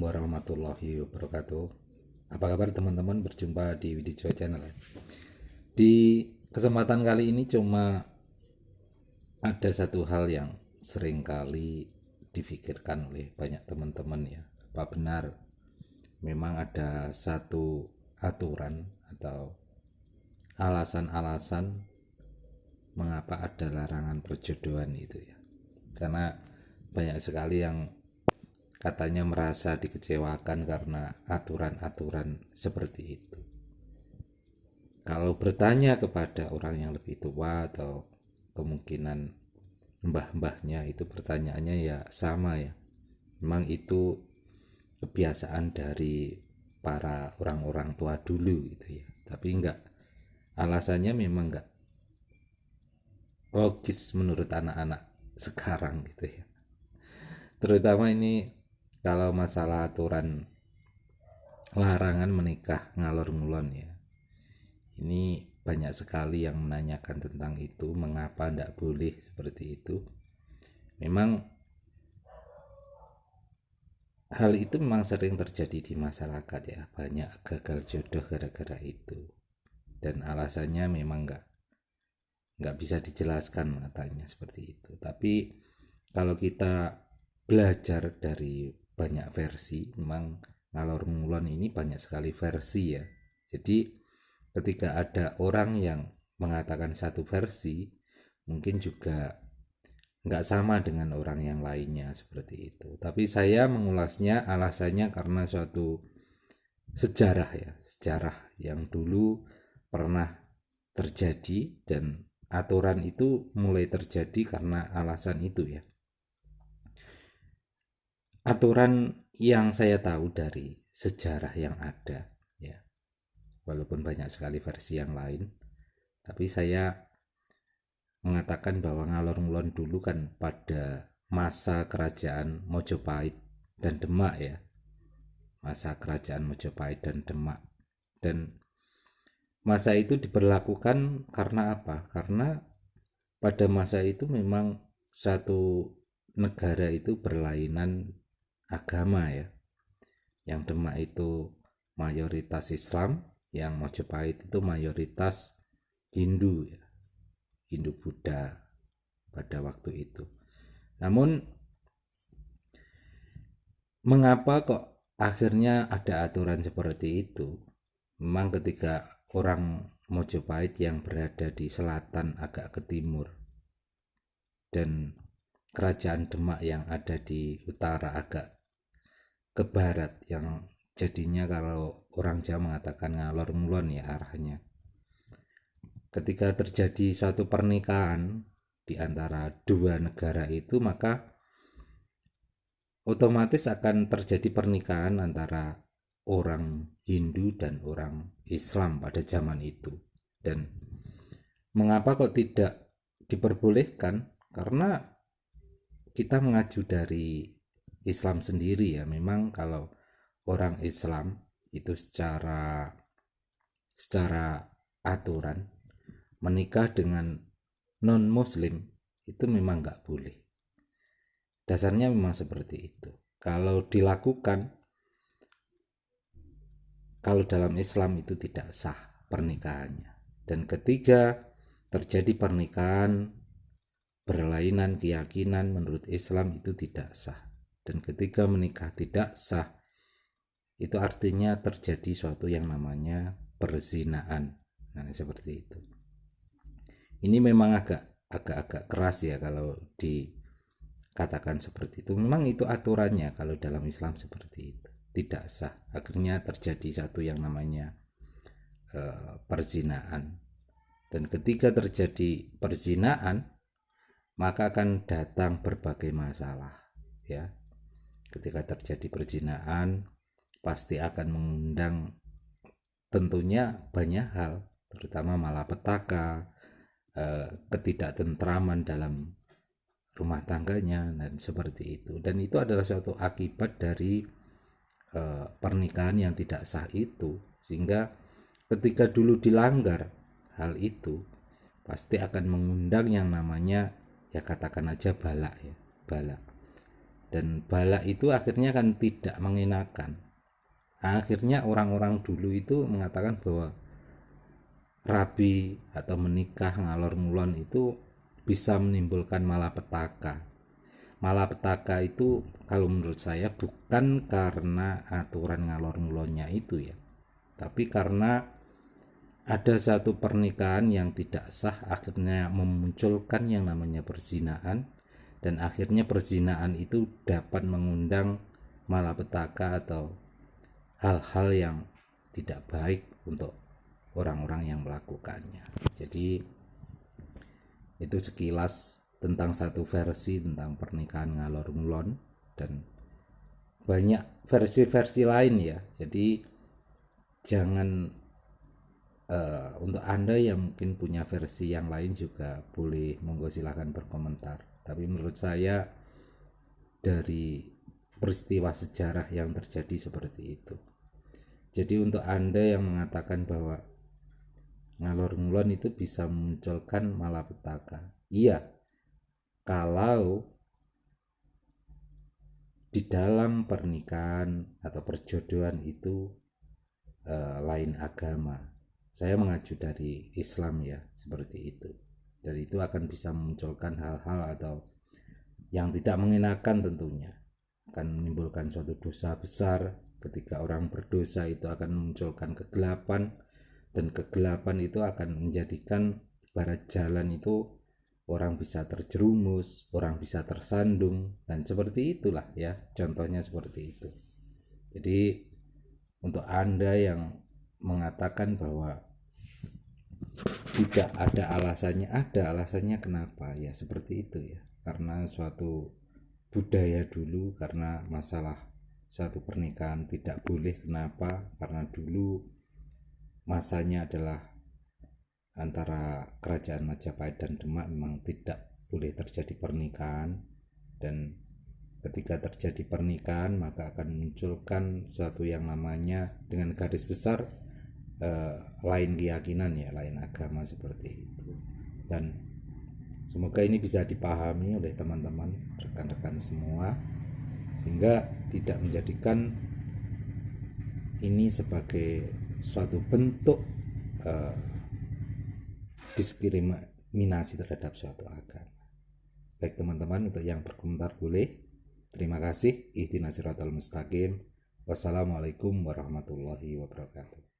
Assalamualaikum warahmatullahi wabarakatuh. Apa kabar teman-teman? Berjumpa di Widijo Channel. Di kesempatan kali ini cuma ada satu hal yang sering kali difikirkan oleh banyak teman-teman ya. Apa benar memang ada satu aturan atau alasan-alasan mengapa ada larangan perjodohan itu ya? Karena banyak sekali yang katanya merasa dikecewakan karena aturan-aturan seperti itu. Kalau bertanya kepada orang yang lebih tua atau kemungkinan mbah-mbahnya, itu pertanyaannya ya sama ya. Memang itu kebiasaan dari para orang-orang tua dulu gitu ya. Tapi enggak, alasannya memang enggak logis menurut anak-anak sekarang gitu ya. Terutama ini kalau masalah aturan larangan menikah ngalor ngulon ya, ini banyak sekali yang menanyakan tentang itu, mengapa tidak boleh seperti itu. Memang hal itu memang sering terjadi di masyarakat ya, banyak gagal jodoh gara-gara itu, dan alasannya memang nggak bisa dijelaskan katanya seperti itu. Tapi kalau kita belajar dari banyak versi, memang ngalor ngulon ini banyak sekali versi ya. Jadi ketika ada orang yang mengatakan satu versi, mungkin juga nggak sama dengan orang yang lainnya seperti itu. Tapi saya mengulasnya alasannya karena suatu sejarah ya, sejarah yang dulu pernah terjadi, dan aturan itu mulai terjadi karena alasan itu ya. Aturan yang saya tahu dari sejarah yang ada ya, walaupun banyak sekali versi yang lain, tapi saya mengatakan bahwa ngalor ngulon dulu kan pada masa kerajaan Mojopahit dan Demak ya, masa kerajaan Mojopahit dan Demak. Dan masa itu diberlakukan karena apa? Karena pada masa itu memang satu negara itu berlainan agama ya. Yang Demak itu mayoritas Islam, yang Majapahit itu mayoritas Hindu ya, Hindu Buddha pada waktu itu. Namun mengapa kok akhirnya ada aturan seperti itu? Memang ketika orang Majapahit yang berada di selatan agak ke timur, dan kerajaan Demak yang ada di utara agak ke barat, yang jadinya kalau orang Jawa mengatakan ngalor ngulon ya arahnya. Ketika terjadi suatu pernikahan di antara dua negara itu, maka otomatis akan terjadi pernikahan antara orang Hindu dan orang Islam pada zaman itu. Dan mengapa kok tidak diperbolehkan? Karena kita mengacu dari Islam sendiri ya. Memang kalau orang Islam itu secara aturan menikah dengan non muslim itu memang nggak boleh. Dasarnya memang seperti itu. Kalau dilakukan, kalau dalam Islam itu tidak sah pernikahannya. Dan ketiga terjadi pernikahan berlainan keyakinan menurut Islam itu tidak sah. Dan ketika menikah tidak sah, itu artinya terjadi suatu yang namanya perzinaan. Nah, seperti itu. Ini memang agak keras ya kalau dikatakan seperti itu. Memang itu aturannya kalau dalam Islam seperti itu. Tidak sah. Akhirnya terjadi satu yang namanya perzinaan. Dan ketika terjadi perzinaan, maka akan datang berbagai masalah ya. Ketika terjadi perzinaan, pasti akan mengundang tentunya banyak hal, terutama malapetaka, ketidaktentraman dalam rumah tangganya, dan seperti itu. Dan itu adalah suatu akibat dari pernikahan yang tidak sah itu, sehingga ketika dulu dilanggar hal itu, pasti akan mengundang yang namanya ya katakan aja bala ya, bala. dan bala itu akhirnya kan tidak mengenakan. Akhirnya orang-orang dulu itu mengatakan bahwa rabi atau menikah ngalor ngulon itu bisa menimbulkan malapetaka. Malapetaka itu kalau menurut saya bukan karena aturan ngalor ngulonnya itu ya, tapi karena ada satu pernikahan yang tidak sah akhirnya memunculkan yang namanya perzinahan, dan akhirnya perzinahan itu dapat mengundang malapetaka atau hal-hal yang tidak baik untuk orang-orang yang melakukannya. Jadi itu sekilas tentang satu versi tentang pernikahan ngalor ngulon, dan banyak versi-versi lain ya. Jadi jangan untuk Anda yang mungkin punya versi yang lain juga boleh, monggo silahkan berkomentar. Tapi menurut saya dari peristiwa sejarah yang terjadi seperti itu. Jadi untuk Anda yang mengatakan bahwa ngalor ngulon itu bisa memunculkan malapetaka, iya, kalau di dalam pernikahan atau perjodohan itu lain agama. Saya mengacu dari Islam ya, seperti itu. Dan itu akan bisa memunculkan hal-hal atau yang tidak mengenakan tentunya. Akan menimbulkan suatu dosa besar. Ketika orang berdosa itu akan memunculkan kegelapan, dan kegelapan itu akan menjadikan ibarat jalan itu orang bisa terjerumus, orang bisa tersandung, dan seperti itulah ya, contohnya seperti itu. Jadi untuk Anda yang mengatakan bahwa tidak ada alasannya kenapa ya, seperti itu ya, karena suatu budaya dulu, karena masalah suatu pernikahan tidak boleh. Kenapa? Karena dulu masanya adalah antara kerajaan Majapahit dan Demak, memang tidak boleh terjadi pernikahan, dan ketika terjadi pernikahan maka akan memunculkan suatu yang namanya dengan garis besar lain keyakinan ya, lain agama, seperti itu. Dan semoga ini bisa dipahami oleh teman-teman, rekan-rekan semua, sehingga tidak menjadikan ini sebagai suatu bentuk diskriminasi terhadap suatu agama. Baik teman-teman, untuk yang berkomentar boleh. Terima kasih. Ihdinas siratal mustaqim. Wassalamualaikum warahmatullahi wabarakatuh.